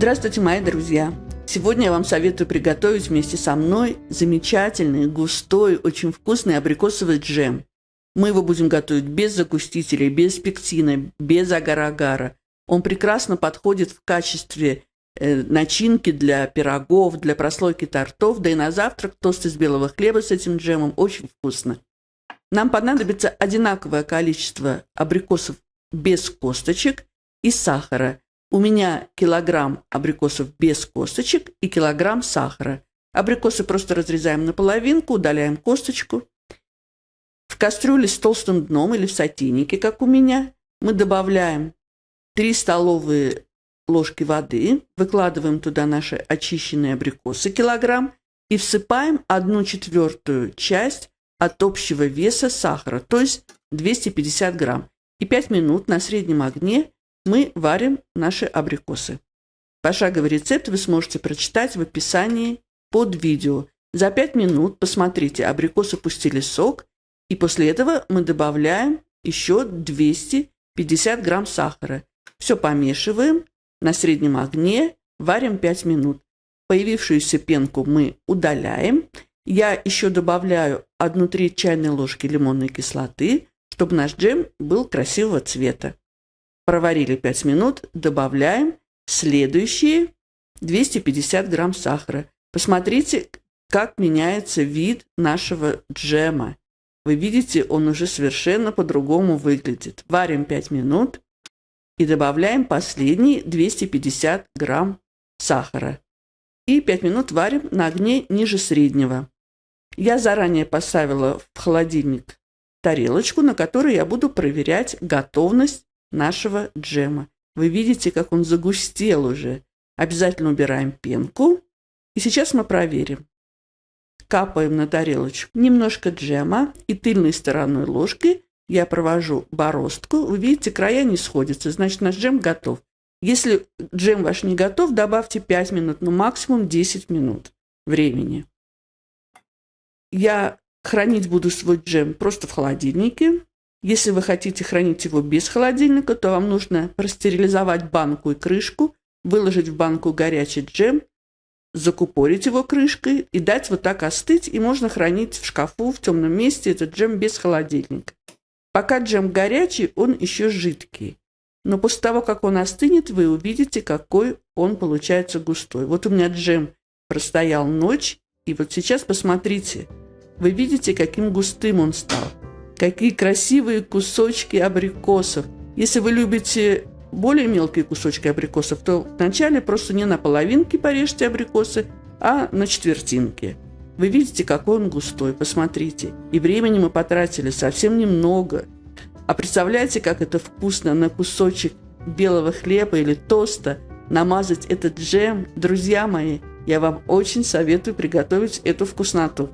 Здравствуйте, мои друзья! Сегодня я вам советую приготовить вместе со мной замечательный, густой, очень вкусный абрикосовый джем. Мы его будем готовить без загустителей, без пектина, без агар-агара. Он прекрасно подходит в качестве начинки для пирогов, для прослойки тортов, да и на завтрак тост из белого хлеба с этим джемом очень вкусно. Нам понадобится одинаковое количество абрикосов без косточек и сахара. У меня килограмм абрикосов без косточек и килограмм сахара. Абрикосы просто разрезаем на половинку, удаляем косточку. В кастрюле с толстым дном или в сотейнике, как у меня, мы добавляем 3 столовые ложки воды, выкладываем туда наши очищенные абрикосы килограмм и всыпаем 1/4 часть от общего веса сахара, то есть 250 грамм. И 5 минут на среднем огне мы варим наши абрикосы. Пошаговый рецепт вы сможете прочитать в описании под видео. За 5 минут, посмотрите, абрикосы пустили сок, и после этого мы добавляем еще 250 грамм сахара. Все помешиваем на среднем огне, варим 5 минут. Появившуюся пенку мы удаляем. Я еще добавляю 1/3 чайной ложки лимонной кислоты, чтобы наш джем был красивого цвета. Проварили 5 минут, добавляем следующие 250 грамм сахара. Посмотрите, как меняется вид нашего джема. Вы видите, он уже совершенно по-другому выглядит. Варим 5 минут и добавляем последние 250 грамм сахара. И 5 минут варим на огне ниже среднего. Я заранее поставила в холодильник тарелочку, на которой я буду проверять готовность нашего джема. Вы видите, как он загустел уже. Обязательно убираем пенку. И сейчас мы проверим. Капаем на тарелочку немножко джема и тыльной стороной ложки я провожу бороздку. Вы видите, края не сходятся, значит, наш джем готов. Если джем ваш не готов, добавьте 5 минут, но максимум 10 минут времени. Я хранить буду свой джем просто в холодильнике. Если вы хотите хранить его без холодильника, то вам нужно простерилизовать банку и крышку, выложить в банку горячий джем, закупорить его крышкой и дать вот так остыть, и можно хранить в шкафу, в темном месте этот джем без холодильника. Пока джем горячий, он еще жидкий. Но после того, как он остынет, вы увидите, какой он получается густой. Вот у меня джем простоял ночь, и вот сейчас посмотрите, вы видите, каким густым он стал. Какие красивые кусочки абрикосов. Если вы любите более мелкие кусочки абрикосов, то вначале просто не на половинки порежьте абрикосы, а на четвертинки. Вы видите, какой он густой, посмотрите. И времени мы потратили совсем немного. А представляете, как это вкусно на кусочек белого хлеба или тоста намазать этот джем. Друзья мои, я вам очень советую приготовить эту вкусноту.